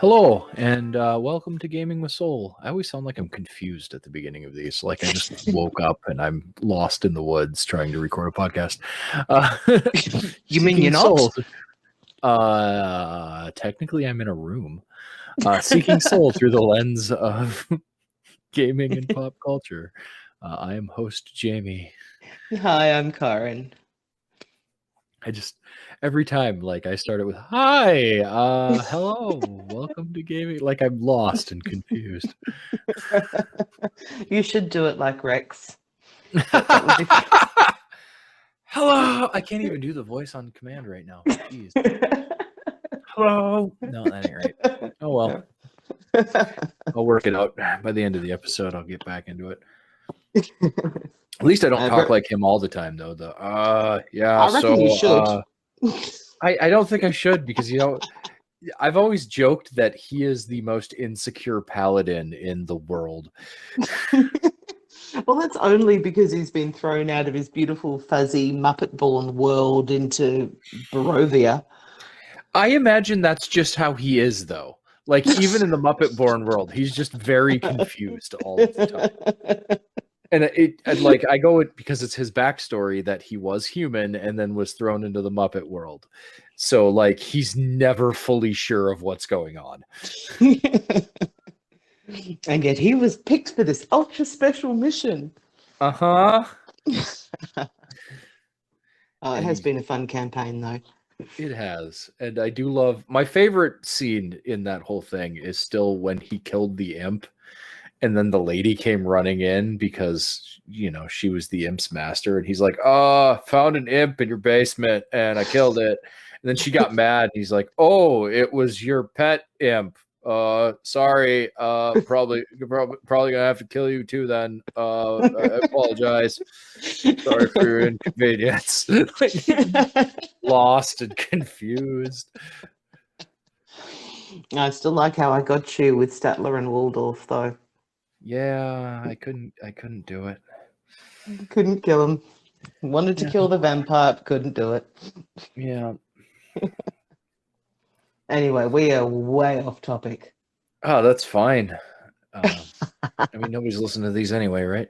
Hello, and welcome to Gaming with Soul. I always sound like I'm confused at the beginning of these, like I just woke up and I'm lost in the woods trying to record a podcast. You mean Seeking you're not? Soul. Technically, I'm in a room. Seeking Soul through the lens of gaming and pop culture. I am host Jamie. Hi, I'm Karen. Every time, like, I start it with, hi, hello, welcome to gaming. Like, I'm lost and confused. You should do it like Rex. Hello. I can't even do the voice on command right now. Jeez. Hello. No, that ain't right. Oh well. I'll work it out. By the end of the episode, I'll get back into it. At least I don't talk like him all the time, though. Yeah. I reckon you should. I don't think I should because I've always joked that he is the most insecure paladin in the world. Well, that's only because he's been thrown out of his beautiful, fuzzy, Muppet-born world into Barovia. I imagine that's just how he is, though. Like, even in the Muppet-born world, he's just very confused all of the time. And I go with because it's his backstory that he was human and then was thrown into the Muppet world. So, like, he's never fully sure of what's going on. And yet he was picked for this ultra special mission. Uh-huh. It has been a fun campaign, though. It has. And I do love... My favorite scene in that whole thing is still when he killed the imp. And then the lady came running in because, she was the imp's master. And he's like, found an imp in your basement and I killed it. And then she got mad. And he's like, oh, it was your pet imp. Sorry. Probably gonna have to kill you too then. I apologize. Sorry for your inconvenience. Lost and confused. I still like how I got you with Statler and Waldorf, though. Yeah, I couldn't do it. Couldn't kill him. Wanted to kill the vampire, couldn't do it. Yeah. Anyway, we are way off topic. Oh, that's fine. I mean, nobody's listening to these anyway, right?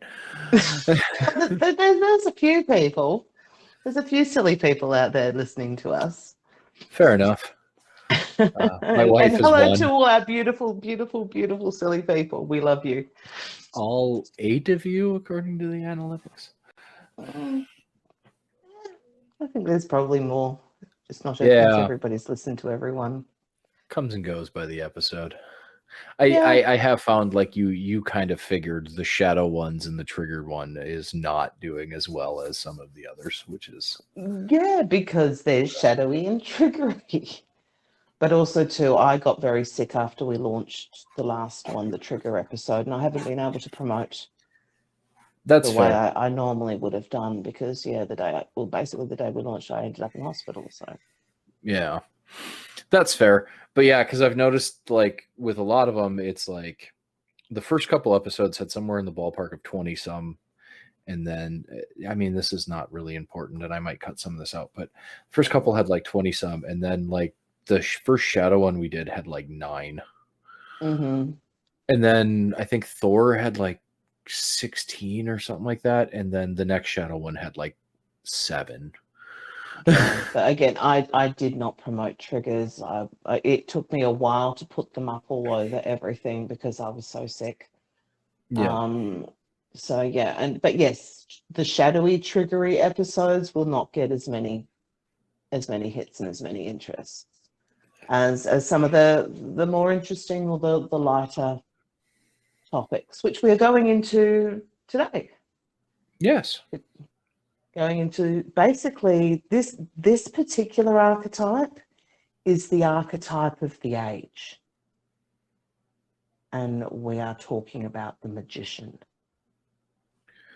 There's a few people. There's a few silly people out there listening to us. Fair enough. My wife and is hello one. to all our beautiful, beautiful, beautiful, silly people. We love you. All 8 of you, according to the analytics? I think there's probably more. Just not everybody's listened to everyone. Comes and goes by the episode. I have found, like, you kind of figured the shadow ones and the triggered one is not doing as well as some of the others, which is... Yeah, because they're shadowy and triggery. But also, too, I got very sick after we launched the last one, the trigger episode, and I haven't been able to promote the way I normally would have done because, basically the day we launched, I ended up in hospital. So, yeah, that's fair. But yeah, because I've noticed, like, with a lot of them, it's like the first couple episodes had somewhere in the ballpark of 20-some. And then, I mean, this is not really important, and I might cut some of this out, but first couple had like 20-some, and then, like, the first shadow one we did had like 9. Mm-hmm. And then I think Thor had like 16 or something like that. And then the next shadow one had like 7. But again, I did not promote triggers. It took me a while to put them up all over everything because I was so sick. Yeah. But yes, the shadowy triggery episodes will not get as many hits and as many interests as some of the more interesting or the lighter topics, which we are going into today. Yes. Going into basically this particular archetype is the archetype of the age. And we are talking about the magician.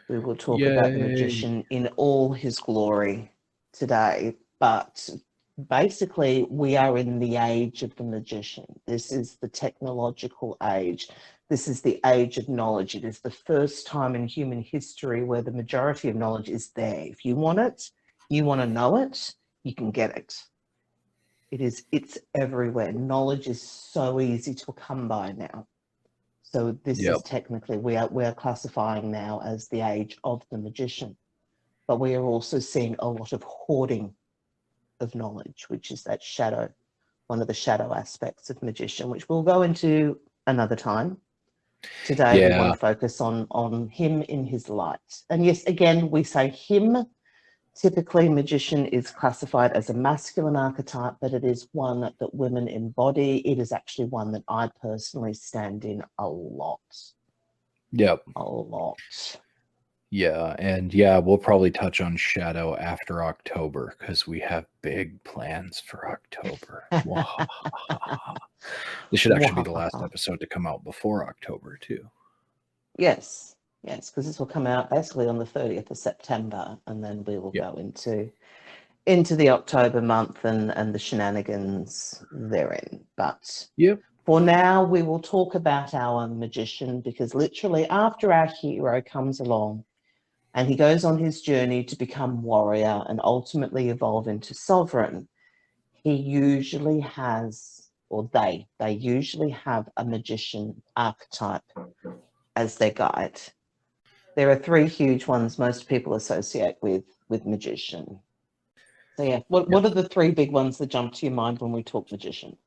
We will talk about the magician in all his glory today, but basically we are in the age of the magician. This is the technological age. This is the age of knowledge. It is the first time in human history where the majority of knowledge is there. If you want it, you want to know it, you can get it. It's everywhere. Knowledge is so easy to come by now. So this Yep. is technically, we are classifying now as the age of the magician, but we are also seeing a lot of hoarding of knowledge, which is that shadow, one of the shadow aspects of magician, which we'll go into another time. Today we want to focus on him in his light. And yes, again, we say him. Typically, magician is classified as a masculine archetype, but it is one that women embody. It is actually one that I personally stand in a lot. Yep. A lot. Yeah, and yeah, we'll probably touch on Shadow after October because we have big plans for October. This should actually be the last episode to come out before October, too. Yes, because this will come out basically on the 30th of September, and then we will go into the October month and the shenanigans therein. But for now, we will talk about our magician, because literally after our hero comes along and he goes on his journey to become warrior and ultimately evolve into sovereign, he usually has, or they usually have a magician archetype as their guide. There are three huge ones most people associate with magician. So yeah, what are the three big ones that jump to your mind when we talk magician?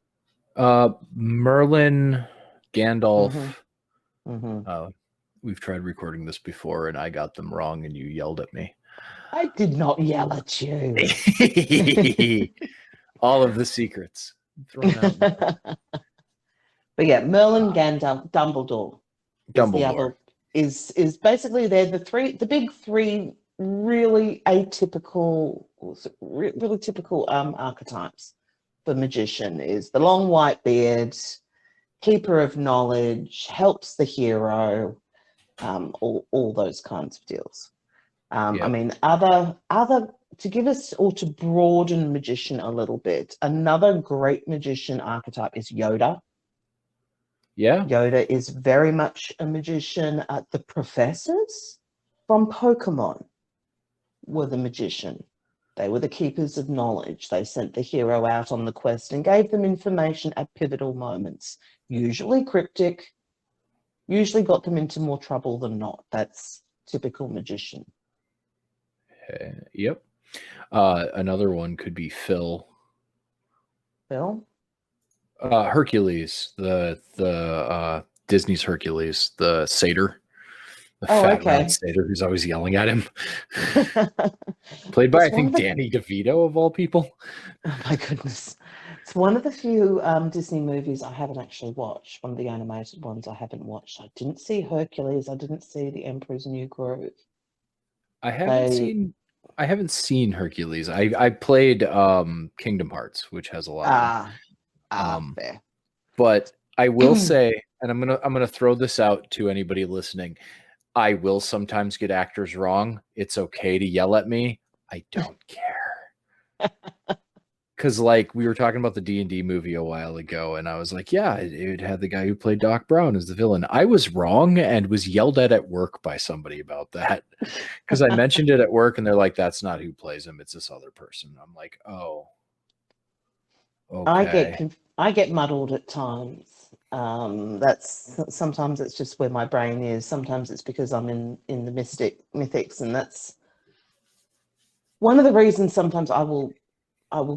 Merlin, Gandalf. Mm-hmm. We've tried recording this before and I got them wrong and you yelled at me. I did not yell at you. All of the secrets thrown out. But yeah, Merlin, Gandalf, Dumbledore. Is basically they're the big three really atypical, really typical archetypes for magician. Is the long white beard, keeper of knowledge, helps the hero, all those kinds of deals. I mean, other to give us, or to broaden magician a little bit, another great magician archetype is Yoda. Yeah. Yoda is very much a magician. The professors from Pokemon were the magician. They were the keepers of knowledge. They sent the hero out on the quest and gave them information at pivotal moments, usually cryptic, usually got them into more trouble than not. That's typical magician. Yep. Another one could be Phil. Phil? Hercules, the Disney's Hercules, the satyr, the fat round satyr who's always yelling at him. Played by, I think, Danny DeVito of all people. Oh my goodness. It's one of the few Disney movies I haven't actually watched, one of the animated ones I haven't watched. I didn't see Hercules. I didn't see The Emperor's New Groove. I haven't seen Hercules. I played Kingdom Hearts, which has a lot of them. Fair. But I will say, and I'm gonna throw this out to anybody listening, I will sometimes get actors wrong. It's okay to yell at me. I don't care. Because like we were talking about the D&D movie a while ago, and I was like, yeah, it had the guy who played Doc Brown as the villain. I was wrong and was yelled at work by somebody about that because I mentioned it at work, and they're like, that's not who plays him. It's this other person. I'm like, oh, okay. I get muddled at times. That's sometimes it's just where my brain is. Sometimes it's because I'm in the mythics, and that's one of the reasons. Sometimes I will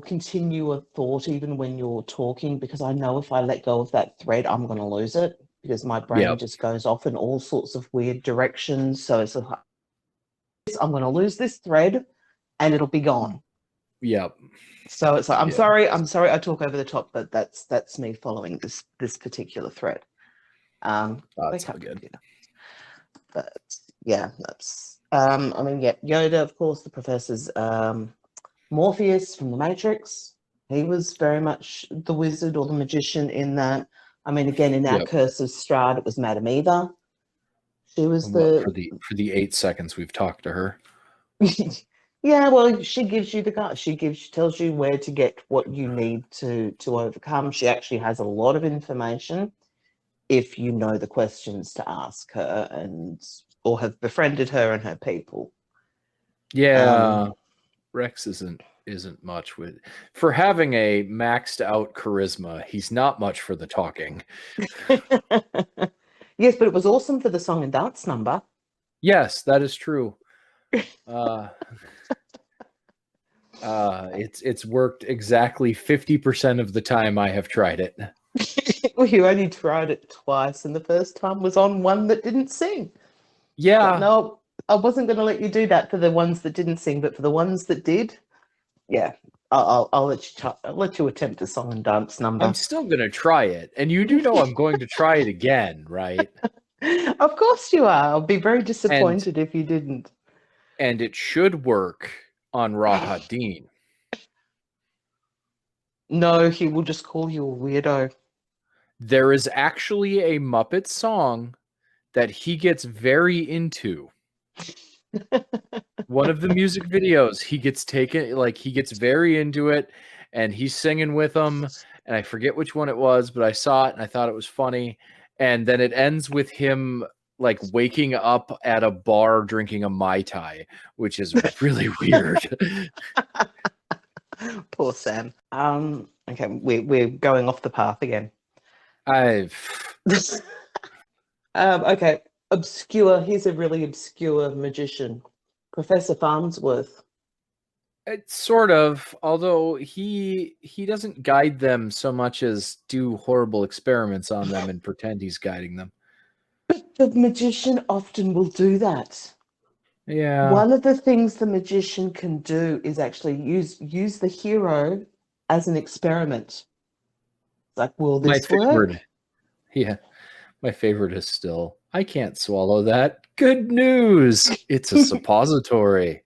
continue a thought even when you're talking, because I know if I let go of that thread, I'm going to lose it, because my brain just goes off in all sorts of weird directions. So it's like, I'm going to lose this thread and it'll be gone. Yep. So it's like, I'm sorry I talk over the top, but that's me following this particular thread. That's all good. But yeah, that's I mean, Yoda, of course, the professors, Morpheus from the Matrix. He was very much the wizard or the magician in that. I mean, again, in our Curse of Strahd, it was Madame Eva. She was for the 8 seconds we've talked to her. Yeah, well, she gives you the guide. She tells you where to get what you need to overcome. She actually has a lot of information if you know the questions to ask her or have befriended her and her people. Yeah, Rex isn't isn't much with for having a maxed out charisma. He's not much for the talking. Yes, but it was awesome for the song and dance number. Yes, that is true. Uh, it's worked exactly 50% of the time I have tried it. Well, you only tried it twice, and the first time was on one that didn't sing. Yeah, But no, I wasn't going to let you do that for the ones that didn't sing, but for the ones that did, yeah, I'll let you I'll let you attempt a song and dance number. I'm still gonna try it, and you do know I'm going to try it again, right? Of course you are. I'll be very And disappointed if you didn't. and it should work on Rahat Dean. No, he will just call you a weirdo. There is actually a Muppet song that he gets very into. One of the music videos, he gets very into it, and he's singing with them. And I forget which one it was, but I saw it and I thought it was funny. And then it ends with him like waking up at a bar drinking a Mai Tai, which is really weird. Poor Sam. Okay, we're going off the path again. Okay, obscure. He's a really obscure magician, Professor Farnsworth. It's sort of, although he doesn't guide them so much as do horrible experiments on them and pretend he's guiding them. The magician often will do that. Yeah. One of the things the magician can do is actually use the hero as an experiment. Like, will this work? Yeah. My favorite is still, I can't swallow that. Good news. It's a suppository.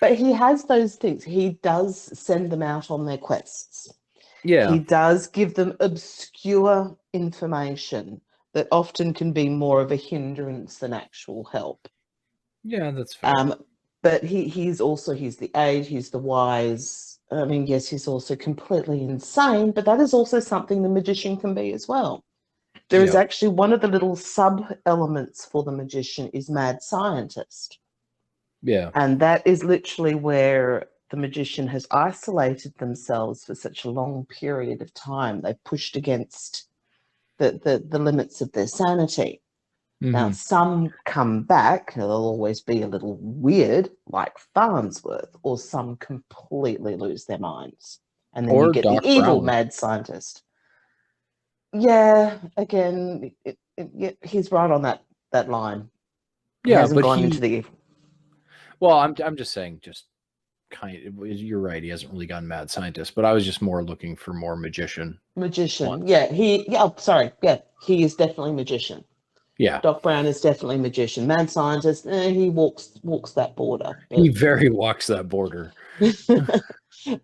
But he has those things. He does send them out on their quests. Yeah. He does give them obscure information that often can be more of a hindrance than actual help. Yeah, that's fair. But he's the age, he's the wise. I mean, yes, he's also completely insane, but that is also something the magician can be as well. There is actually one of the little sub-elements for the magician is mad scientist. Yeah. And that is literally where the magician has isolated themselves for such a long period of time. They've pushed against the limits of their sanity. Mm-hmm. Now, some come back, they'll always be a little weird, like Farnsworth, or some completely lose their minds. And then you get Doc the evil Brown. mad scientist. Yeah, again, he's right on that line. He hasn't gone into the evil. Well, I'm just saying, just you're right. He hasn't really gone mad scientist, but I was just more looking for more magician. Magician, yeah. He is definitely magician. Yeah, Doc Brown is definitely magician. Mad scientist, he walks that border. He very walks that border.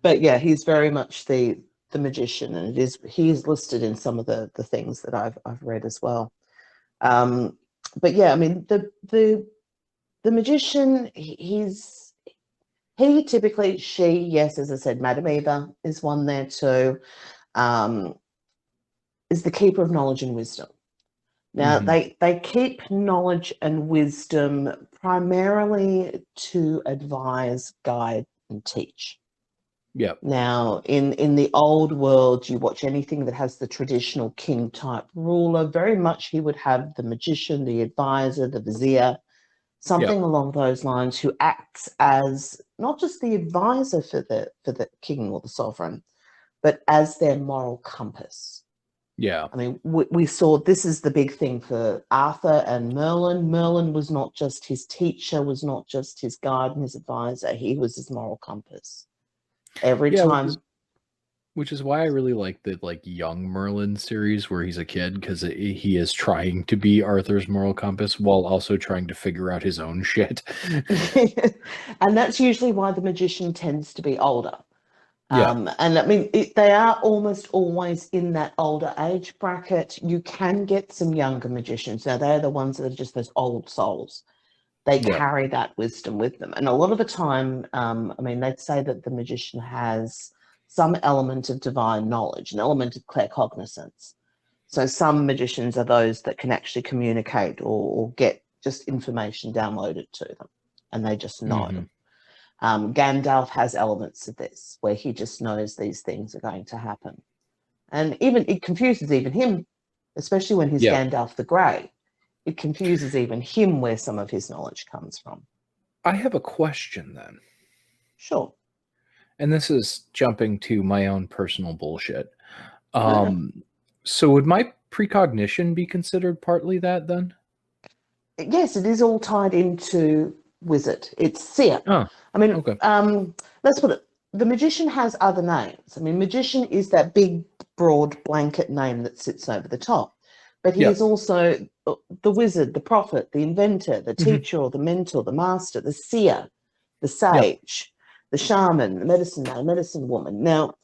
But yeah, he's very much the magician, and he is listed in some of the things that I've read as well. But yeah, I mean the magician, he typically, yes, as I said, Madame Eva is one there too, is the keeper of knowledge and wisdom. Now, they keep knowledge and wisdom primarily to advise, guide, and teach. Yeah. Now, in the old world, you watch anything that has the traditional king type ruler, very much he would have the magician, the advisor, the vizier, something along those lines, who acts as not just the advisor for the king or the sovereign, but as their moral compass. Yeah. I mean, we saw this is the big thing for Arthur and Merlin. Merlin was not just his teacher, was not just his guide and his advisor. He was his moral compass. Every time. Which is why I really like the young Merlin series where he's a kid, because he is trying to be Arthur's moral compass while also trying to figure out his own shit. And that's usually why the magician tends to be older. Yeah. And I mean, they are almost always in that older age bracket. You can get some younger magicians. Now, they're the ones that are just those old souls. They carry that wisdom with them. And a lot of the time, I mean, they'd say that the magician has some element of divine knowledge, an element of claircognizance. So some magicians are those that can actually communicate or get just information downloaded to them, and they just know. Gandalf has elements of this where he just knows these things are going to happen. And even it confuses even him, especially when he's Yeah. Gandalf the Grey. It confuses even him where some of his knowledge comes from. I have a question then. Sure. And this is jumping to my own personal bullshit. No. So would my precognition be considered partly that then? Yes, it is all tied into wizard. It's seer. Oh, I mean, okay. let's put it, the magician has other names. I mean, magician is that big, broad blanket name that sits over the top. But he Yeah. is also the wizard, the prophet, the inventor, the Mhm. teacher or the mentor, the master, the seer, the Yeah. sage, the shaman, the medicine man, medicine woman. Now,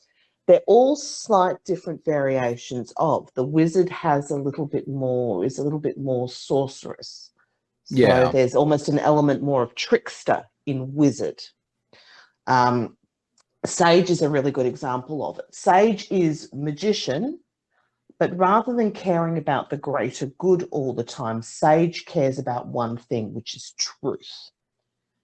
they're all slight different variations of. The wizard has a little bit more, is a little bit more sorceress. So Yeah. there's almost an element more of trickster in wizard. Sage is a really good example of it. Sage is magician, but rather than caring about the greater good all the time, sage cares about one thing, which is truth.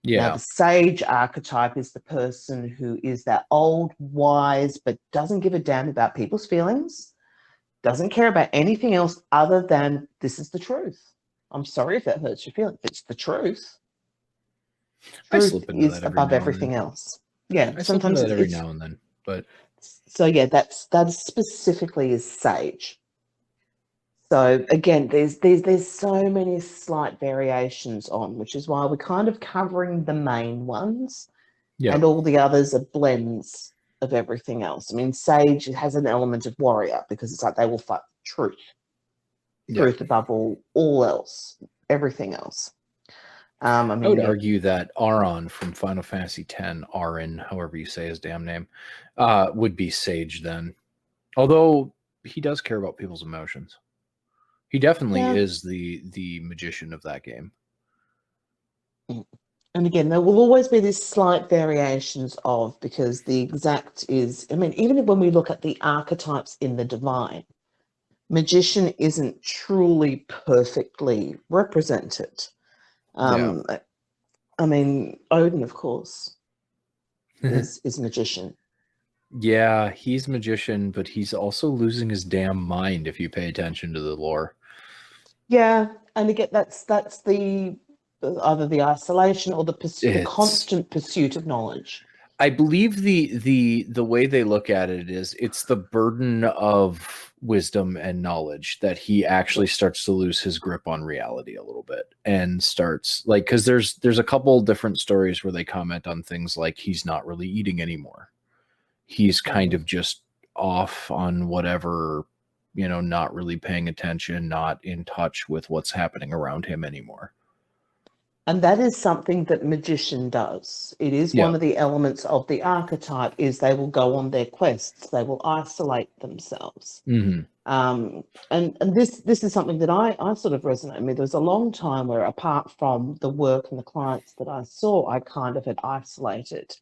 Now, Yeah. the sage archetype is the person who is that old, wise, but doesn't give a damn about people's feelings, doesn't care about anything else other than this is the truth. I'm sorry if that hurts your feelings. It's the truth. I Truth slip into is that every above now and everything then. else. Yeah, I slip into sometimes that every it's now and then, but so yeah, that specifically is sage. So again, there's so many slight variations on, which is why we're kind of covering the main ones, yeah. and all the others are blends of everything else. I mean, sage has an element of warrior because it's like they will fight truth, Yeah. truth above all else, everything else. I I would mean, argue that Aron from Final Fantasy X, Aron, however you say his damn name, would be Sage then. Although he does care about people's emotions. He definitely yeah. is the magician of that game. And again, there will always be these slight variations of, because the exact is, I mean, even when we look at the archetypes in the divine, magician isn't truly perfectly represented. I mean, Odin, of course, is magician. Yeah, he's magician, but he's also losing his damn mind if you pay attention to the lore. Yeah, and again, that's the either the isolation or the It's constant pursuit of knowledge. I believe the way they look at it is it's the burden of wisdom and knowledge that he actually starts to lose his grip on reality a little bit and starts like because there's a couple different stories where they comment on things like he's not really eating anymore. He's kind of just off on whatever, not really paying attention, not in touch with what's happening around him anymore. And that is something that magician does. It is Yeah. one of the elements of the archetype is they will go on their quests. They will isolate themselves. Mm-hmm. And this is something that I sort of resonate with. There was a long time where apart from the work and the clients that I saw, I kind of had isolated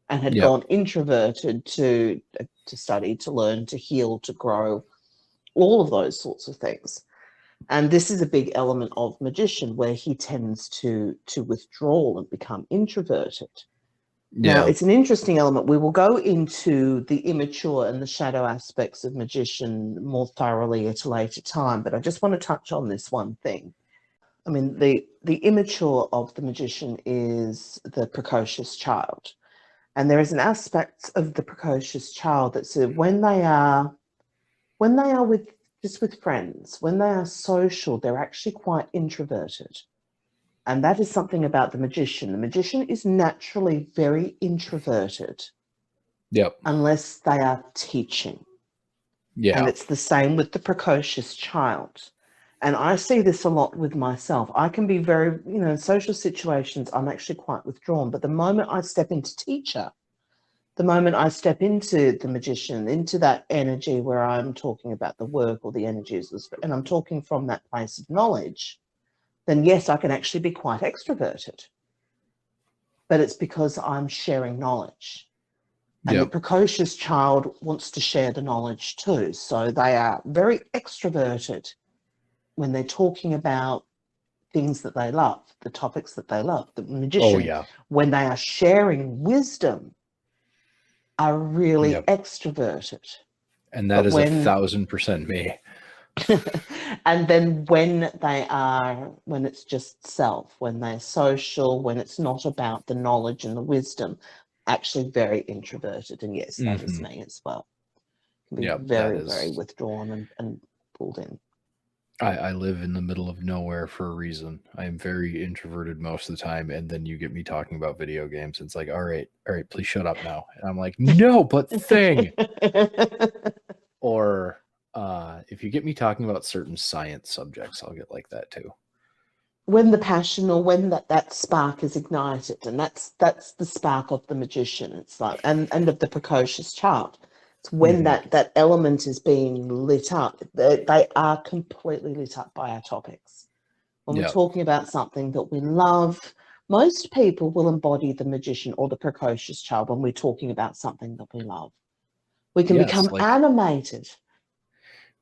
and had Yep. gone introverted to study, to learn, to heal, to grow, all of those sorts of things. And this is a big element of magician where he tends to withdraw and become introverted. Now, Yeah. it's an interesting element. We will go into the immature and the shadow aspects of magician more thoroughly at a later time, but I just want to touch on this one thing. I mean, the immature of the magician is the precocious child. And there is an aspect of the precocious child that's when they are with just with friends, when they are social, they're actually quite introverted. And that is something about the magician. The magician is naturally very introverted. Yep. Unless they are teaching. Yeah. And it's the same with the precocious child. And I see this a lot with myself. I can be very, in social situations, I'm actually quite withdrawn. But the moment I step into teacher, the moment I step into the magician, into that energy where I'm talking about the work or the energies, and I'm talking from that place of knowledge, then yes, I can actually be quite extroverted. But it's because I'm sharing knowledge. And the Yep. precocious child wants to share the knowledge too. So they are very extroverted when they're talking about things that they love, the topics that they love. The Oh magician, yeah. when they are sharing wisdom, are really Yep. extroverted. And that But is when 1,000% me. and then when it's just self, when they're social, when it's not about the knowledge and the wisdom, actually very introverted. And yes, that is Hmm. me as well. Can be Yep, that very, very is. withdrawn and pulled in. I live in the middle of nowhere for a reason. I am very introverted most of the time, and then you get me talking about video games. It's like, all right, please shut up now. And I'm like, no, but thing. Or if you get me talking about certain science subjects, I'll get like that too. When the passion or when that spark is ignited, and that's the spark of the magician. It's like and of the precocious child. It's when Hmm. that element is being lit up. They are completely lit up by our topics. When we're Yeah. talking about something that we love, most people will embody the magician or the precocious child when we're talking about something that we love. We can Yes, become animated.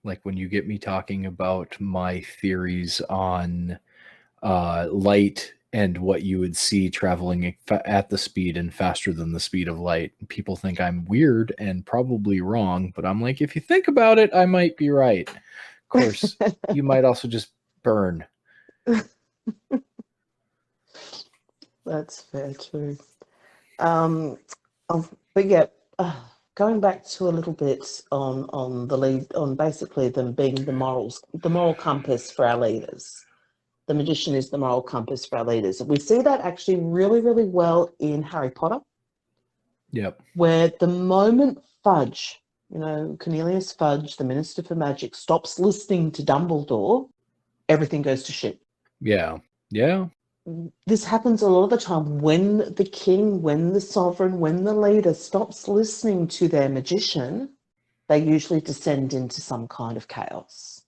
like when you get me talking about my theories on light and what you would see traveling at the speed and faster than the speed of light. People think I'm weird and probably wrong, but I'm like, if you think about it, I might be right. Of course, you might also just burn. That's fair too. Um, but yeah, going back to a little bit on the lead, on basically them being the moral compass for our leaders. The magician is the moral compass for our leaders. We see that actually really, really well in Harry Potter, Yep. where the moment Fudge, Cornelius Fudge, the Minister for Magic, stops listening to Dumbledore, everything goes to shit. Yeah. Yeah. This happens a lot of the time when the king, when the sovereign, when the leader stops listening to their magician, they usually descend into some kind of chaos.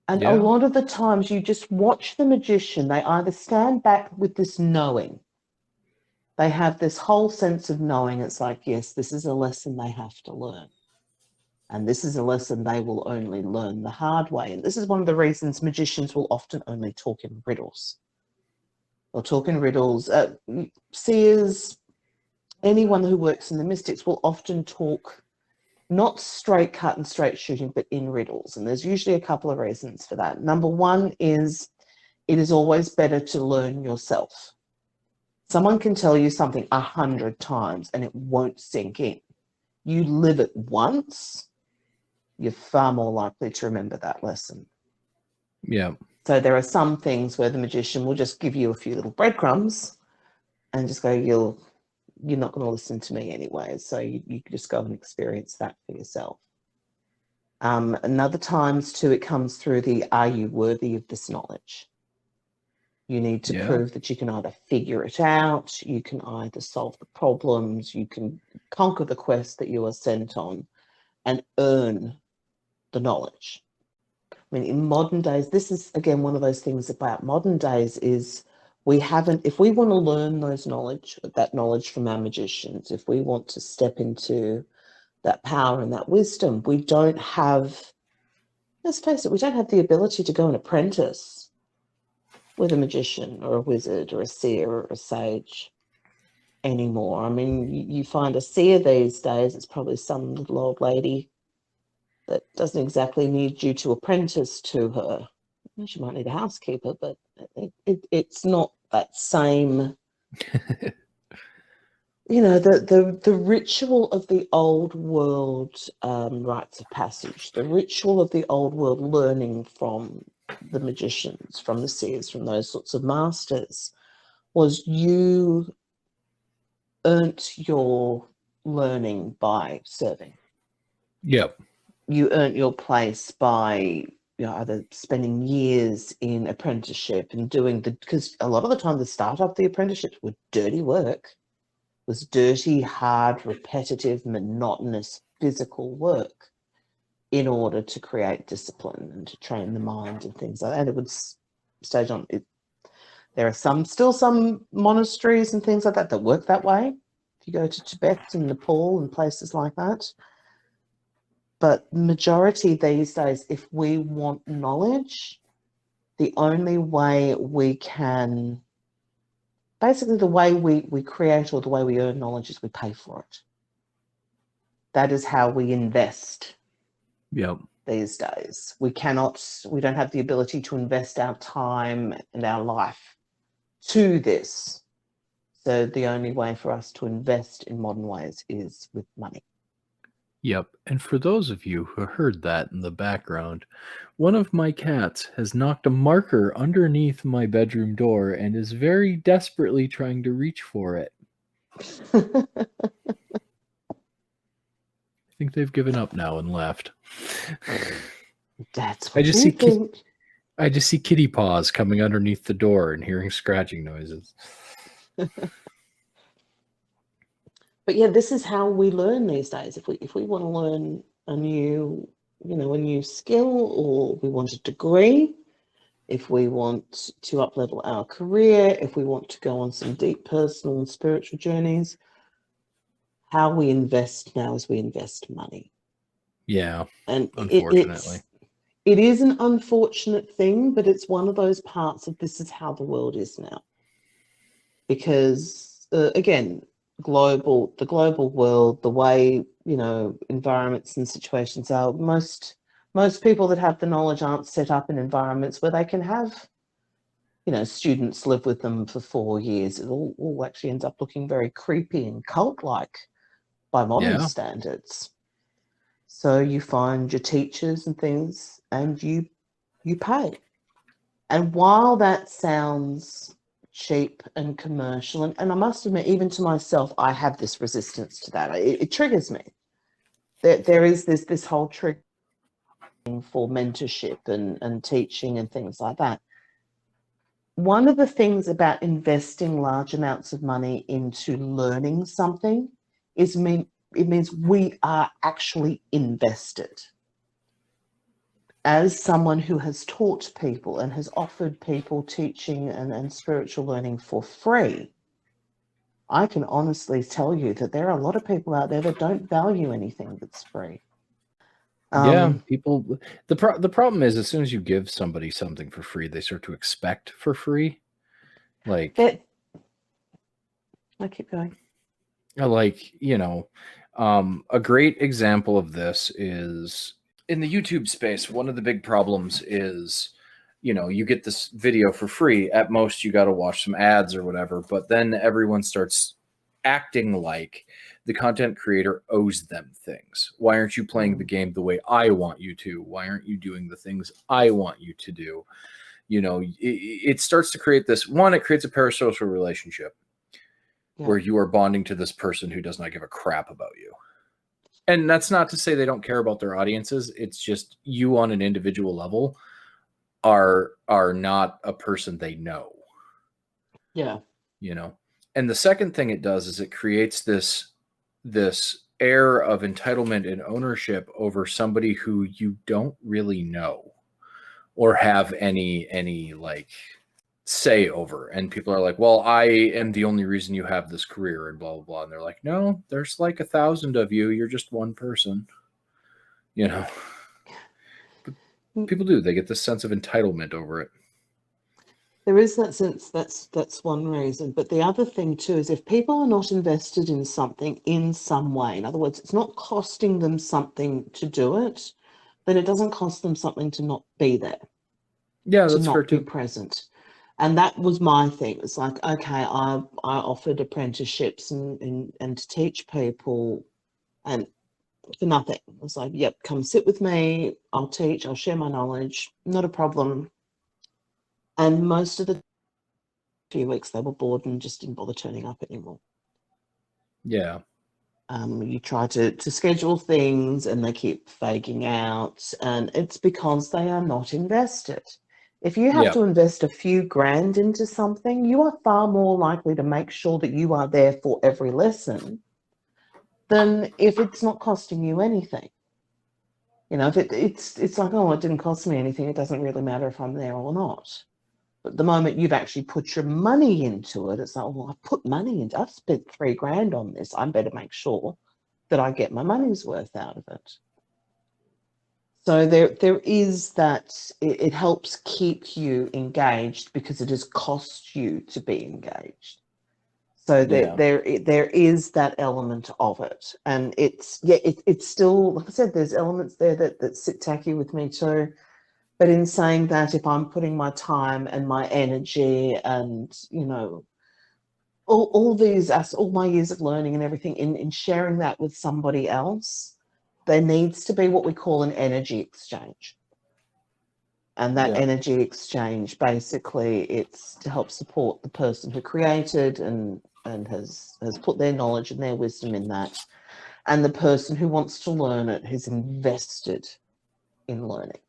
And a Yeah. lot of the times you just watch the magician, they either stand back with this knowing, they have this whole sense of knowing. It's like, yes, this is a lesson they have to learn. And this is a lesson they will only learn the hard way. And this is one of the reasons magicians will often only talk in riddles. They'll talk in riddles. Seers, anyone who works in the mystics will often talk not straight cut and straight shooting, but in riddles. And there's usually a couple of reasons for that. Number one is it is always better to learn yourself. Someone can tell you something 100 times and it won't sink in. You live it once, you're far more likely to remember that lesson. Yeah. So there are some things where the magician will just give you a few little breadcrumbs and just go, you're not going to listen to me anyway. So you can just go and experience that for yourself. Another times too, it comes through the, are you worthy of this knowledge? You need to Yeah. prove that you can either figure it out, you can either solve the problems, you can conquer the quest that you are sent on and earn the knowledge. I mean, in modern days, this is again one of those things about modern days is we haven't, if we want to learn that knowledge from our magicians, if we want to step into that power and that wisdom, we don't have, let's face it, we don't have the ability to go and apprentice with a magician or a wizard or a seer or a sage anymore. I mean, you find a seer these days, it's probably some little old lady that doesn't exactly need you to apprentice to her. She might need a housekeeper, but it's not that same, the ritual of the old world rites of passage, the ritual of the old world learning from the magicians, from the seers, from those sorts of masters, was you earned your learning by serving. Yep. You earned your place by either spending years in apprenticeship and doing because a lot of the time the start of the apprenticeships were dirty work, was dirty, hard, repetitive, monotonous, physical work in order to create discipline and to train the mind and things like that. And it would stage on it. There are still some monasteries and things like that work that way. If you go to Tibet and Nepal and places like that. But majority these days, if we want knowledge, the only way we can, basically the way we create or the way we earn knowledge is we pay for it. That is how we invest. Yep. These days. We don't have the ability to invest our time and our life to this. So the only way for us to invest in modern ways is with money. Yep. And for those of you who heard that in the background, one of my cats has knocked a marker underneath my bedroom door and is very desperately trying to reach for it. I think they've given up now and left. That's what you think. I just see kitty paws coming underneath the door and hearing scratching noises. But yeah, this is how we learn these days. If we want to learn a new skill, or we want a degree, if we want to up-level our career, if we want to go on some deep personal and spiritual journeys, how we invest now is we invest money. Yeah, and unfortunately. It is an unfortunate thing, but it's one of those parts of this is how the world is now. Because again, the global world, the way environments and situations are, most people that have the knowledge aren't set up in environments where they can have students live with them for 4 years. It all actually ends up looking very creepy and cult-like by modern standards. So you find your teachers and things, and you pay. And while that sounds cheap and commercial, and I must admit, even to myself, I have this resistance to that. It triggers me. There is this whole trigger for mentorship and teaching and things like that. One of the things about investing large amounts of money into learning something is it means we are actually invested. As someone who has taught people and has offered people teaching and spiritual learning for free, I can honestly tell you that there are a lot of people out there that don't value anything that's free. People. The problem is, as soon as you give somebody something for free, they start to expect for free. I keep going. A great example of this is in the YouTube space. One of the big problems is, you get this video for free. At most, you got to watch some ads or whatever, but then everyone starts acting like the content creator owes them things. Why aren't you playing the game the way I want you to? Why aren't you doing the things I want you to do? It starts to create this one. It creates a parasocial relationship where you are bonding to this person who does not give a crap about you. And that's not to say they don't care about their audiences. It's just you on an individual level are not a person they know. Yeah. And the second thing it does is it creates this air of entitlement and ownership over somebody who you don't really know or have any say over. And people are like, well, I am the only reason you have this career and blah, blah, blah. And they're like, no, there's 1,000 of you. You're just one person. People do. They get this sense of entitlement over it. There is that sense. That's one reason. But the other thing too is if people are not invested in something in some way, in other words, it's not costing them something to do it, then it doesn't cost them something to not be there. Yeah, that's to fair not be too. present. And that was my thing. It's like, okay, I offered apprenticeships and to teach people, and for nothing. It was like, yep, come sit with me. I'll teach. I'll share my knowledge. Not a problem. And most of the few weeks they were bored and just didn't bother turning up anymore. Yeah. You try to schedule things and they keep faking out, and it's because they are not invested. If you have to invest a few grand into something, you are far more likely to make sure that you are there for every lesson than if it's not costing you anything. If it's like, oh, it didn't cost me anything, it doesn't really matter if I'm there or not. But the moment you've actually put your money into it, it's like, well, I put money into, I've spent $3,000 on this. I better make sure that I get my money's worth out of it. So there is that it helps keep you engaged because it has cost you to be engaged. So Yeah. there is that element of it, and it's still, like I said, there's elements there that sit tacky with me too. But in saying that, if I'm putting my time and my energy and all my years of learning and everything in sharing that with somebody else, there needs to be what we call an energy exchange. And that Yeah. energy exchange, basically, it's to help support the person who created and has put their knowledge and their wisdom in that, and the person who wants to learn it, who's invested in learning.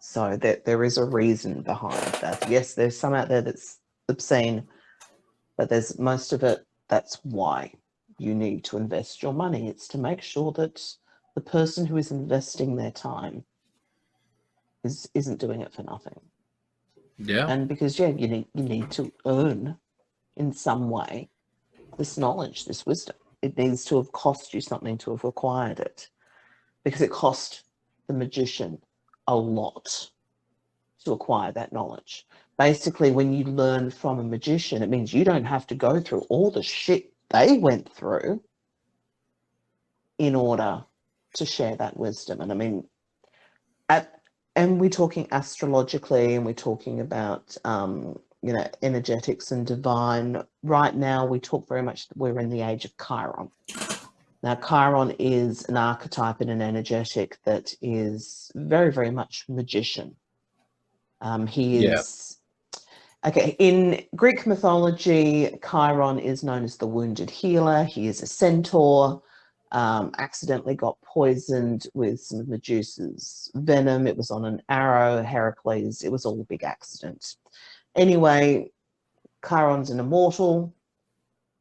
So that there is a reason behind that. Yes, there's some out there that's obscene, but there's most of it, that's why you need to invest your money. It's to make sure that the person who is investing their time isn't doing it for nothing. Yeah. And because you need to earn in some way this knowledge, this wisdom. It needs to have cost you something to have acquired it, because it cost the magician a lot to acquire that knowledge. Basically, when you learn from a magician, it means you don't have to go through all the shit they went through in order to share that wisdom. And I mean, and we're talking astrologically, and we're talking about energetics and divine. Right now, we talk very much that we're in the age of Chiron. Now, Chiron is an archetype and an energetic that is very, very much magician. He Yeah. is okay. In Greek mythology, Chiron is known as the wounded healer. He is a centaur. Accidentally got poisoned with some of Medusa's venom. It was on an arrow, Heracles. It was all a big accident. Anyway, Chiron's an immortal,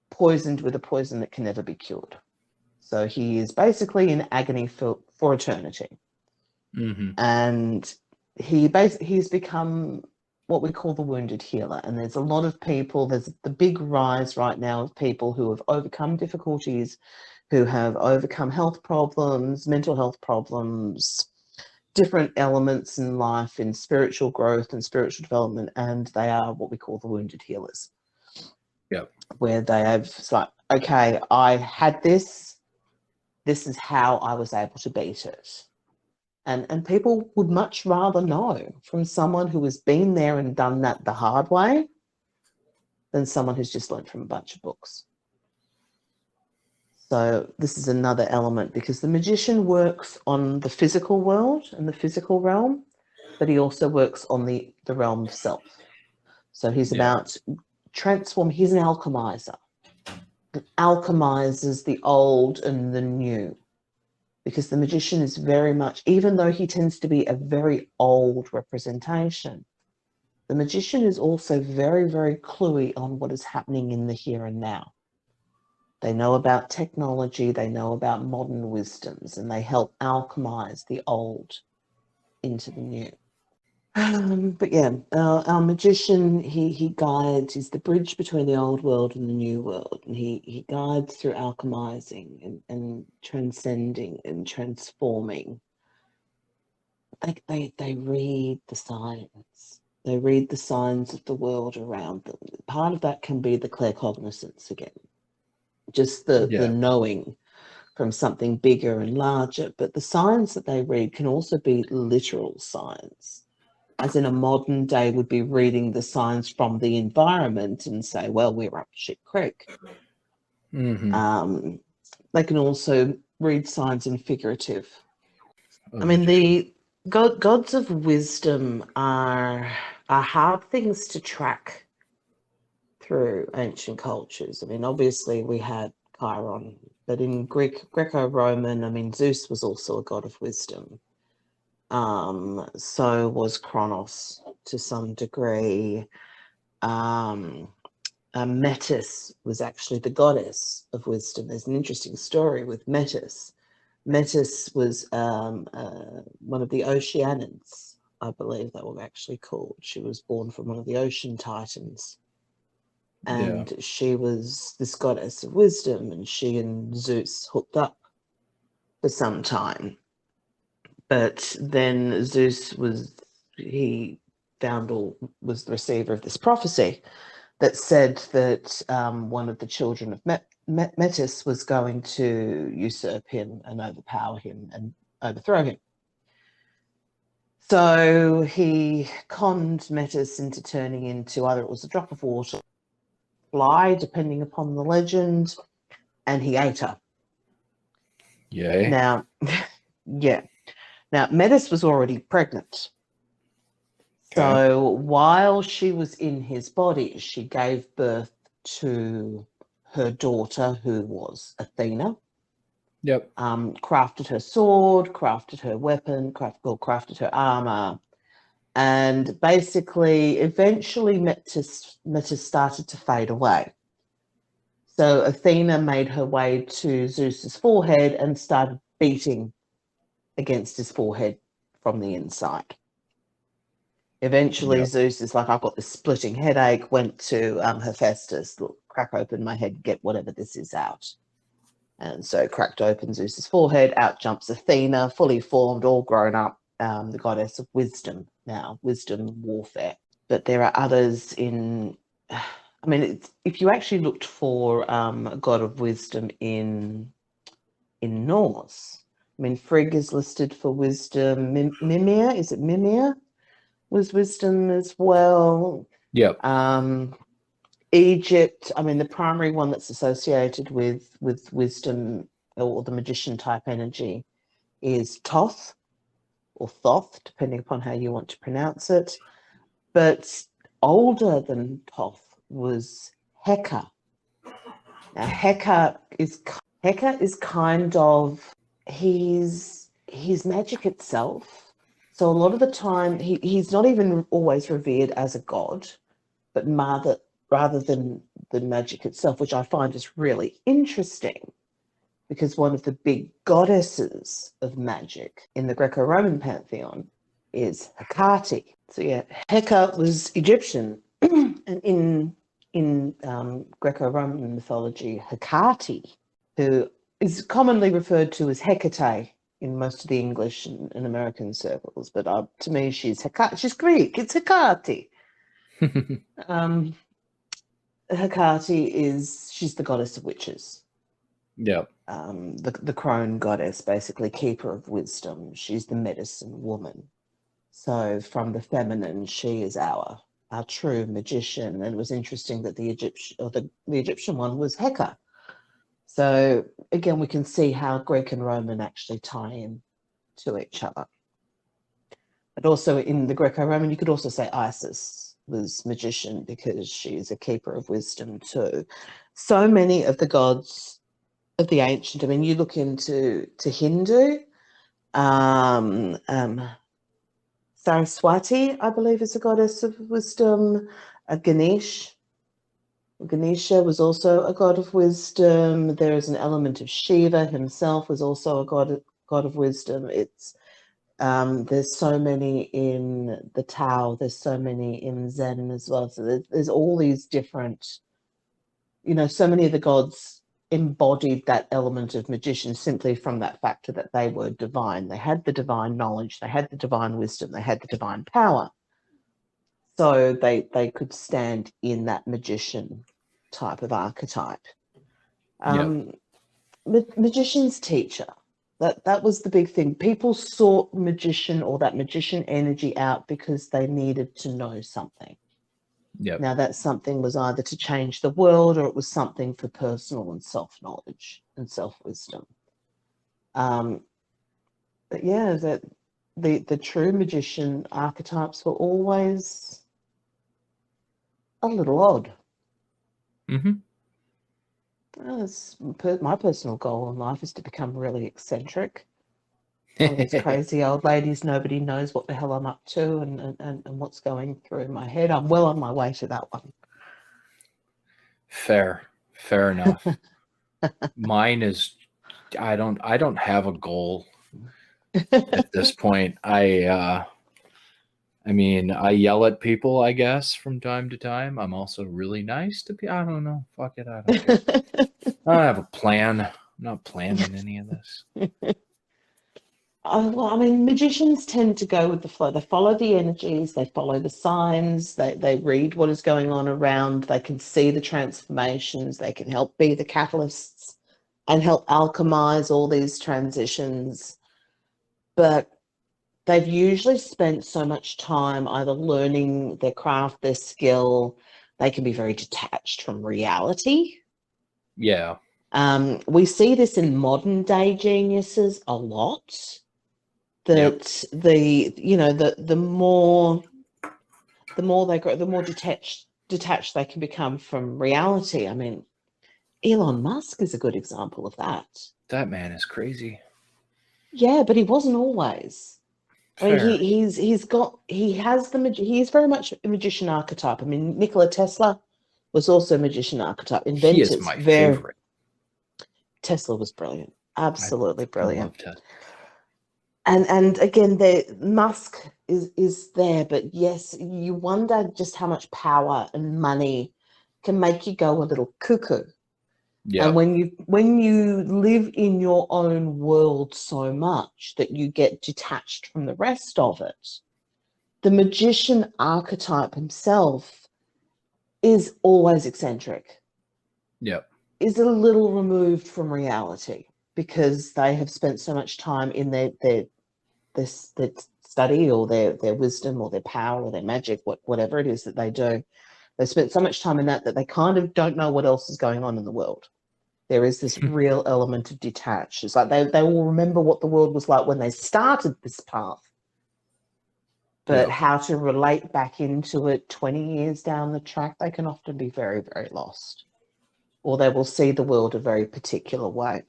poisoned with a poison that can never be cured. So he is basically in agony for eternity. Mm-hmm. And he's become what we call the wounded healer. And there's a lot of people, there's the big rise right now of people who have overcome difficulties, who have overcome health problems, mental health problems, different elements in life, in spiritual growth and spiritual development, and they are what we call the wounded healers. Yeah. Where they have, it's like, okay, I had this is how I was able to beat it. And people would much rather know from someone who has been there and done that the hard way than someone who's just learned from a bunch of books. So this is another element, because the magician works on the physical world and the physical realm, but he also works on the realm of self. So he's about transform. He's an alchemizer. Alchemizes the old and the new, because the magician is very much, even though he tends to be a very old representation, the magician is also very, very cluey on what is happening in the here and now. They know about technology, they know about modern wisdoms, and they help alchemize the old into the new. But yeah, our magician, he guides, he's the bridge between the old world and the new world. And he guides through alchemizing and transcending and transforming. They read the signs. They read the signs of the world around them. Part of that can be the claircognizance again. Just the knowing from something bigger and larger. But the signs that they read can also be literal signs, as in a modern day would be reading the signs from the environment and say, well, we're up shit creek. Mm-hmm. They can also read signs in figurative. A I mean, magician. the gods of wisdom are hard things to track through ancient cultures. I mean, obviously we had Chiron, but in Greco-Roman, I mean, Zeus was also a god of wisdom. So was Kronos to some degree. Metis was actually the goddess of wisdom. There's an interesting story with Metis. Metis was one of the Oceanids, I believe they were actually called. She was born from one of the ocean titans. And she was this goddess of wisdom, and she and Zeus hooked up for some time. But then Zeus he found or was the receiver of this prophecy that said that one of the children of Metis was going to usurp him and overpower him and overthrow him. So he conned Metis into turning into either it was a drop of water, fly, depending upon the legend, and he ate her. Yay. Now, yeah. Now, Metis was already pregnant. So while she was in his body, she gave birth to her daughter, who was Athena. Yep. Crafted her sword, crafted her weapon, crafted her armor. And basically, eventually, Metis started to fade away. So Athena made her way to Zeus's forehead and started beating against his forehead from the inside. Eventually, Zeus is like, I've got this splitting headache, went to Hephaestus, look, crack open my head, get whatever this is out. And so cracked open Zeus's forehead, out jumps Athena, fully formed, all grown up, the goddess of wisdom now, wisdom, warfare. But there are others in, I mean, if you actually looked for a god of wisdom in Norse, I mean, Frigg is listed for wisdom, Mimir, is it Mimir? Was wisdom as well. Yep. Egypt, I mean, the primary one that's associated with wisdom or the magician type energy is Thoth or Thoth, depending upon how you want to pronounce it. But older than Thoth was Heka. Now, Heka is kind of he's magic itself. So a lot of the time, he's not even always revered as a god, but rather than the magic itself, which I find is really interesting, because one of the big goddesses of magic in the Greco-Roman pantheon is Hecate. So yeah, Heka was Egyptian, and in Greco-Roman mythology, Hecate, who is commonly referred to as Hecate in most of the English and American circles, but to me, she's Hecate. She's Greek. It's Hecate. Hecate she's the goddess of witches. Yeah. The crone goddess, basically keeper of wisdom. She's the medicine woman. So from the feminine, she is our true magician. And it was interesting that the Egyptian one was Heka. So again, we can see how Greek and Roman actually tie in to each other. But also in the Greco-Roman, you could also say Isis was magician because she's a keeper of wisdom too. So many of the gods of the ancient, I mean, you look into Hindu, Saraswati, I believe, is a goddess of wisdom. Ganesha was also a god of wisdom. There is an element of Shiva himself was also a god of wisdom. There's so many in the Tao. There's so many in Zen as well. So there's all these different, so many of the gods embodied that element of magician simply from that factor that they were divine. They had the divine knowledge. They had the divine wisdom. They had the divine power. So they could stand in that magician type of archetype. Magician's teacher. That was the big thing. People sought magician or that magician energy out because they needed to know something. Yep. Now that something was either to change the world or it was something for personal and self-knowledge and self-wisdom. But yeah, that the true magician archetypes were always a little odd. Mm-hmm. My personal goal in life is to become really eccentric. One of these crazy old ladies, nobody knows what the hell I'm up to and what's going through my head. I'm well on my way to that one. Fair enough. Mine is, I don't have a goal at this point. I mean, I yell at people, I guess, from time to time. I'm also really nice to people. I don't know. Fuck it. I don't care. I don't have a plan. I'm not planning any of this. Well, I mean, magicians tend to go with the flow. They follow the energies, they follow the signs, they read what is going on around, they can see the transformations, they can help be the catalysts and help alchemize all these transitions. But they've usually spent so much time either learning their craft, their skill, they can be very detached from reality. Yeah. We see this in modern day geniuses a lot. That the more they grow, the more detached they can become from reality. I mean, Elon Musk is a good example of that. That man is crazy. Yeah, but he wasn't always. I mean, Fair. he is very much a magician archetype. I mean, Nikola Tesla was also a magician archetype. He is Inventors, my very favorite. Tesla was brilliant, I absolutely fucking brilliant. love Tesla. And again, the Musk is there, but yes, you wonder just how much power and money can make you go a little cuckoo. And Yep. when you live in your own world so much that you get detached from the rest of it, the magician archetype himself is always eccentric, Yep. is a little removed from reality because they have spent so much time in their study or their wisdom or their power or their magic, whatever it is that they do. They've spent so much time in that they kind of don't know what else is going on in the world. There is this real element of detach. It's like they will remember what the world was like when they started this path, but Yep. how to relate back into it 20 years down the track, they can often be very, very lost, or they will see the world a very particular way.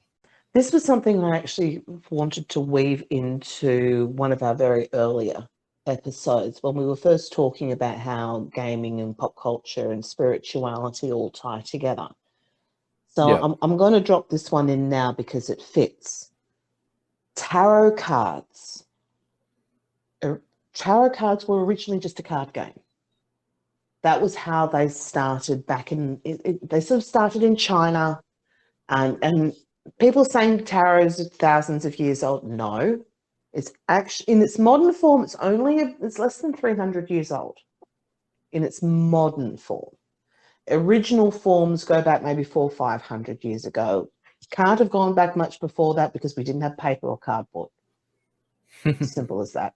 This was something I actually wanted to weave into one of our very earlier episodes when we were first talking about how gaming and pop culture and spirituality all tie together. So Yep. I'm going to drop this one in now because it fits. Tarot cards. Tarot cards were originally just a card game. That was how they started back in. They sort of started in China, and people saying tarot is thousands of years old. No, it's actually in its modern form. It's less than 300 years old in its modern form. Original forms go back maybe 400-500 years ago. Can't have gone back much before that because we didn't have paper or cardboard. Simple as that.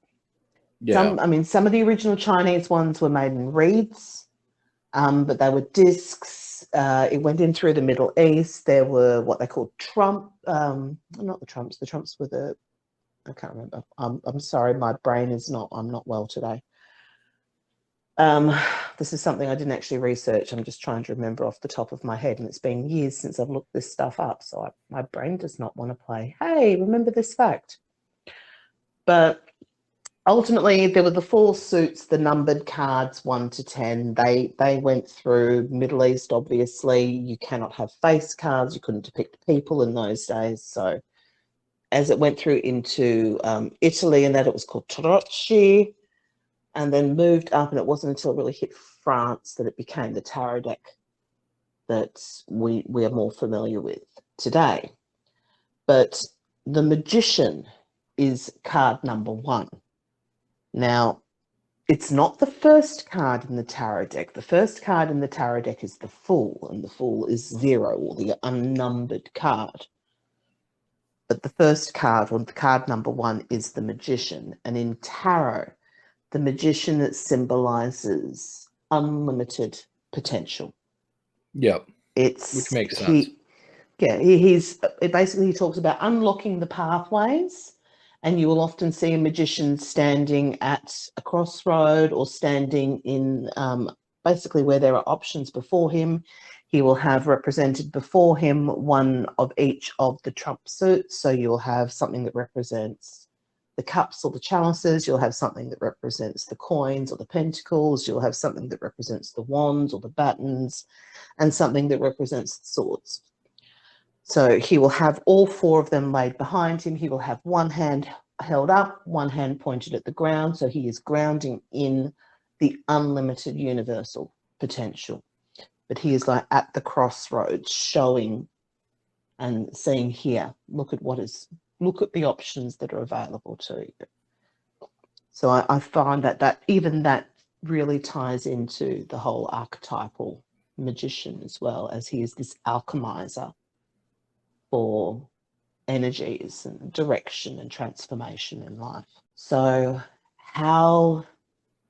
Yeah. Some of the original Chinese ones were made in reeds, but they were discs. It went in through the Middle East. There were what they called not the trumps. The trumps were I can't remember. I'm sorry, my brain is not. I'm not well today. This is something I didn't actually research. I'm just trying to remember off the top of my head, and it's been years since I've looked this stuff up, so my brain does not want to play, hey, remember this fact. But ultimately, there were the four suits, the numbered cards, 1 to 10. They went through Middle East, obviously. You cannot have face cards. You couldn't depict people in those days. So as it went through into Italy and that, it was called Tarocchi, and then moved up, and it wasn't until it really hit France that it became the tarot deck that we are more familiar with today. But the magician is card number 1. Now, it's not the first card in the tarot deck. The first card in the tarot deck is the Fool, and the Fool is 0, or the unnumbered card. But the first card, or the card number 1, is the Magician. And in tarot, the Magician symbolizes unlimited potential. Yep. It's Which makes sense. It basically, he talks about unlocking the pathways, and you will often see a magician standing at a crossroad or standing in basically where there are options before him. He will have represented before him one of each of the trump suits. So you'll have something that represents the cups or the chalices, you'll have something that represents the coins or the pentacles, you'll have something that represents the wands or the batons, and something that represents the swords. So he will have all 4 of them laid behind him. He will have one hand held up, one hand pointed at the ground. So he is grounding in the unlimited universal potential. But he is like at the crossroads, showing and saying, here, look at what is look at the options that are available to you. So I find that even that really ties into the whole archetypal magician as well, as he is this alchemizer for energies and direction and transformation in life. So how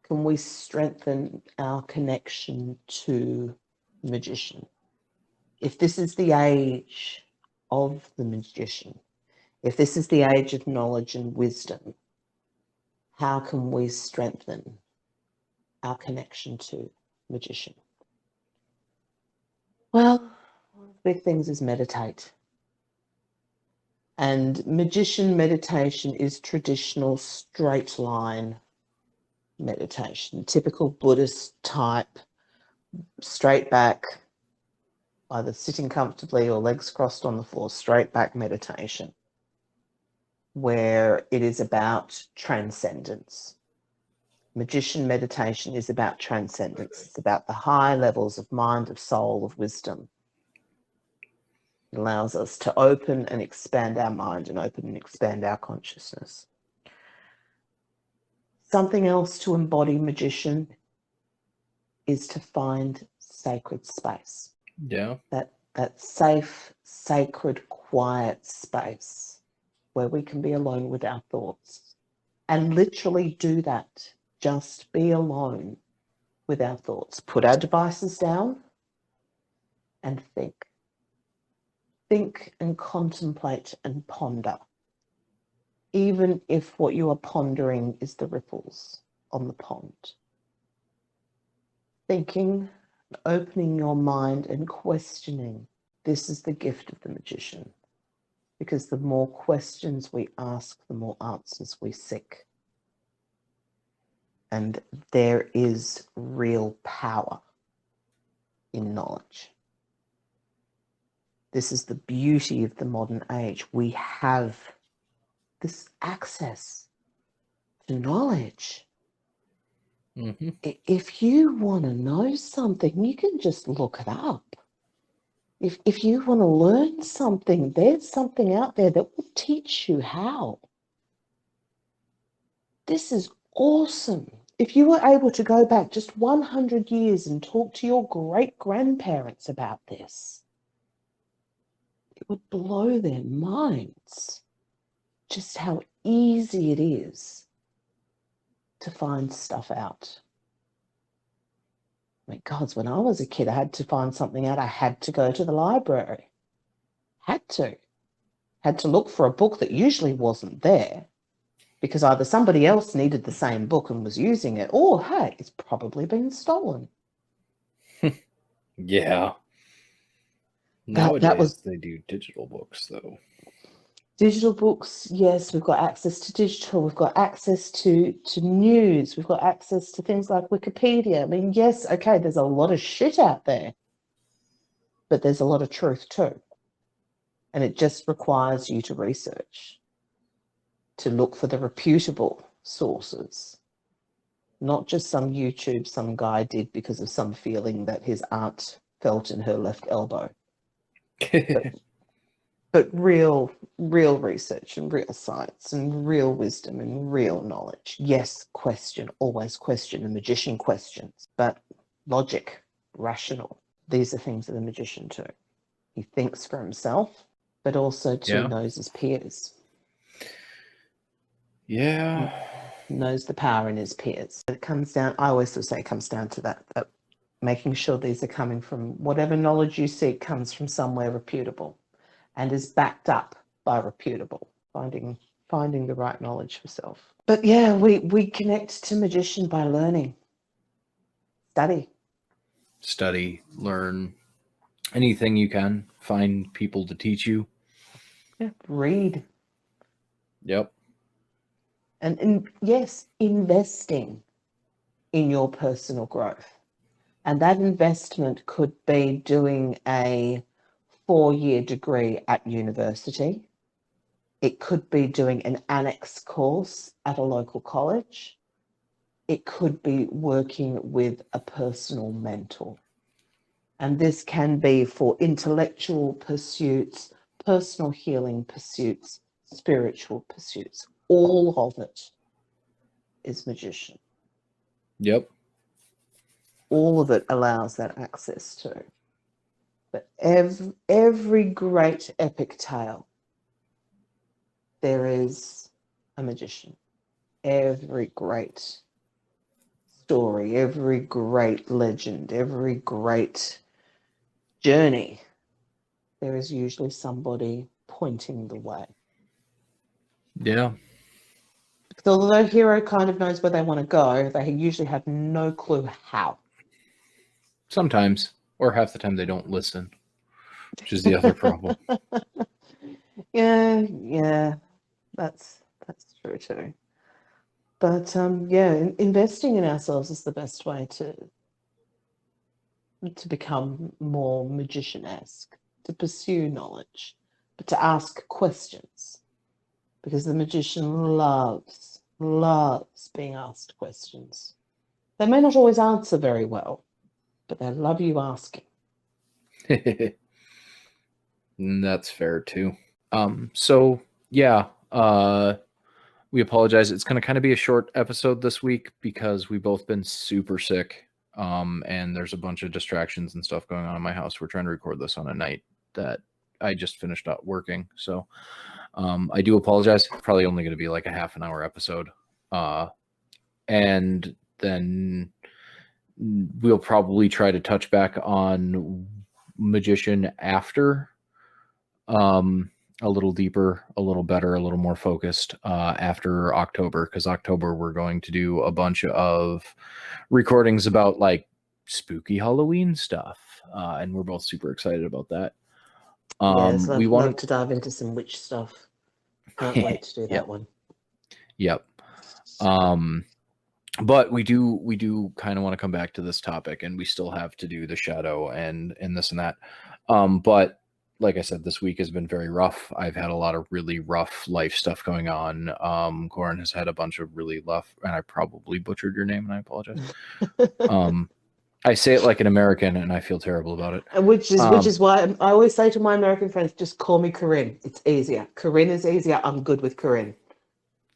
can we strengthen our connection to magician? If this is the age of the magician, if this is the age of knowledge and wisdom, how can we strengthen our connection to magician? Well, one of the big things is meditate. And magician meditation is traditional straight line meditation, typical Buddhist type, straight back, either sitting comfortably or legs crossed on the floor, straight back meditation, where it is about transcendence. Magician meditation is about transcendence. It's about the high levels of mind, of soul, of wisdom. It allows us to open and expand our mind and open and expand our consciousness. Something else to embody magician is to find sacred space. Yeah. That safe, sacred, quiet space where we can be alone with our thoughts and literally do that. Just be alone with our thoughts. Put our devices down and think. Think and contemplate and ponder, even if what you are pondering is the ripples on the pond. Thinking, opening your mind and questioning. This is the gift of the magician, because the more questions we ask, the more answers we seek. And there is real power in knowledge. This is the beauty of the modern age. We have this access to knowledge. Mm-hmm. If you want to know something, you can just look it up. If you want to learn something, there's something out there that will teach you how. This is awesome. If you were able to go back just 100 years and talk to your great-grandparents about this, it would blow their minds just how easy it is to find stuff out. My God, when I was a kid, I had to find something out. I had to go to the library. Had to look for a book that usually wasn't there, because either somebody else needed the same book and was using it, or, hey, it's probably been stolen. Yeah. Nowadays, they do digital books, though. Digital books, yes, we've got access to digital, we've got access to news, we've got access to things like Wikipedia. I mean, yes, okay, there's a lot of shit out there, but there's a lot of truth too. And it just requires you to research, to look for the reputable sources, not just some YouTube some guy did because of some feeling that his aunt felt in her left elbow. But real research and real science and real wisdom and real knowledge. Yes, question, always question. The magician questions, but logic, rational. These are things that a magician too. He thinks for himself, but also too knows his peers. Yeah. Knows the power in his peers. It comes down, I always say it comes down to that making sure these are coming from, whatever knowledge you seek comes from somewhere reputable and is backed up by reputable, finding the right knowledge for self. But yeah, we connect to magician by learning. Study, learn anything you can, find people to teach you. Yeah, read. Yep. And yes, investing in your personal growth. And that investment could be doing a 4-year degree at university. It could be doing an annex course at a local college. It could be working with a personal mentor. And this can be for intellectual pursuits, personal healing pursuits, spiritual pursuits. All of it is magician. Yep. All of it allows that access to. But every great epic tale, there is a magician. Every great story, every great legend, every great journey, there is usually somebody pointing the way. Yeah. Because although the hero kind of knows where they want to go, they usually have no clue how. Sometimes, or half the time they don't listen, which is the other problem. Yeah, that's true too. But investing in ourselves is the best way to become more magician-esque, to pursue knowledge, but to ask questions, because the magician loves being asked questions. They may not always answer very well, but they love you asking. That's fair too. So yeah, we apologize. It's going to kind of be a short episode this week because we've both been super sick. And there's a bunch of distractions and stuff going on in my house. We're trying to record this on a night that I just finished up working. So, I do apologize. Probably only going to be like a half an hour episode. And then we'll probably try to touch back on magician after, a little deeper, a little better, a little more focused after October, because October we're going to do a bunch of recordings about like spooky Halloween stuff, and we're both super excited about that. Yes, We love to dive into some witch stuff. Can't wait to do that one. Yep. But we do kind of want to come back to this topic, and we still have to do the shadow and this and that. But like I said, this week has been very rough. I've had a lot of really rough life stuff going on. Corin has had a bunch of really rough, and I probably butchered your name, and I apologize. I say it like an American, and I feel terrible about it. Which is why I always say to my American friends, just call me Corinne. It's easier. Corinne is easier. I'm good with Corinne.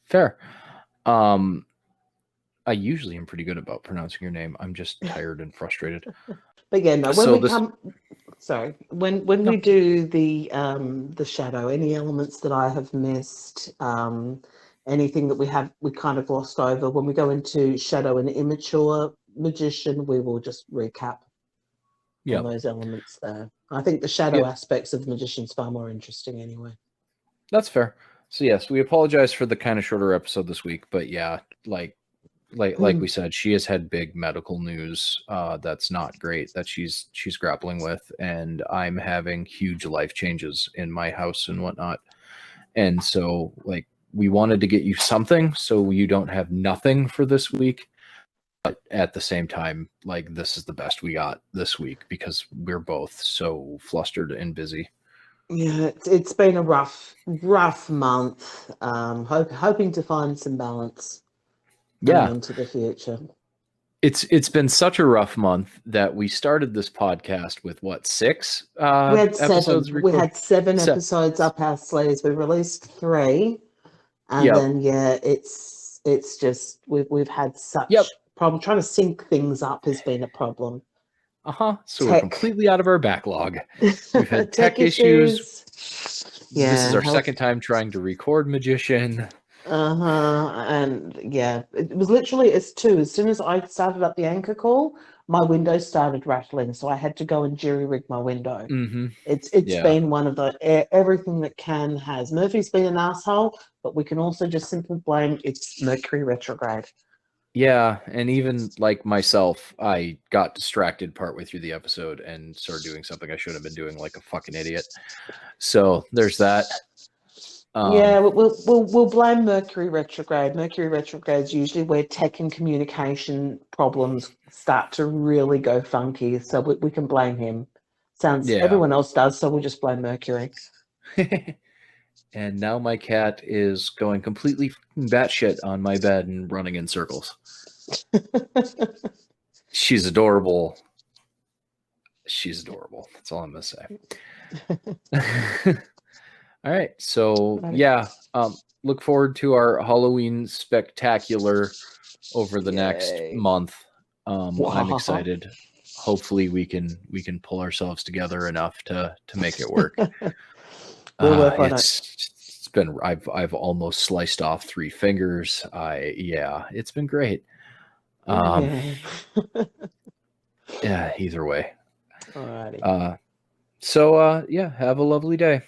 Fair. I usually am pretty good about pronouncing your name. I'm just tired and frustrated. But yeah, no. When we do the shadow, any elements that I have missed, anything that we kind of glossed over, when we go into shadow and immature magician, we will just recap on those elements there. I think the shadow aspects of the magician's far more interesting anyway. That's fair. So yes, we apologize for the kind of shorter episode this week, but yeah, like we said, she has had big medical news that's not great that she's grappling with, and I'm having huge life changes in my house and whatnot. And so like we wanted to get you something so you don't have nothing for this week. But at the same time, like this is the best we got this week because we're both so flustered and busy. Yeah, it's been a rough month. Hoping to find some balance. Into the future. It's been such a rough month that we started this podcast with what, 6 we had episodes 7. We had 7 episodes up our sleeves. We released 3, and then it's just we've had such problem trying to sync things up has been a problem. So we're completely out of our backlog. We've had tech issues. Yeah, this is our second time trying to record Magician. And yeah, it was literally as soon as I started up the anchor call, my windows started rattling, so I had to go and jury-rig my window. It's been one of the everything that can has. Murphy's been an asshole, but we can also just simply blame it's Mercury retrograde. Yeah, and even like myself, I got distracted partway through the episode and started doing something I should have been doing like a fucking idiot. So there's that. Yeah, we'll blame Mercury retrograde. Mercury retrograde is usually where tech and communication problems start to really go funky. So we can blame him. Everyone else does, so we'll just blame Mercury. And now my cat is going completely batshit on my bed and running in circles. She's adorable. That's all I'm gonna say. All right. So Alrighty. yeah, look forward to our Halloween spectacular over the next Yay. month. I'm Wow. excited. Hopefully we can pull ourselves together enough to make it work. We'll work on it. It's been I've almost sliced off 3 fingers. Yeah, it's been great. Yeah. Yeah, either way. Alrighty. So yeah, have a lovely day.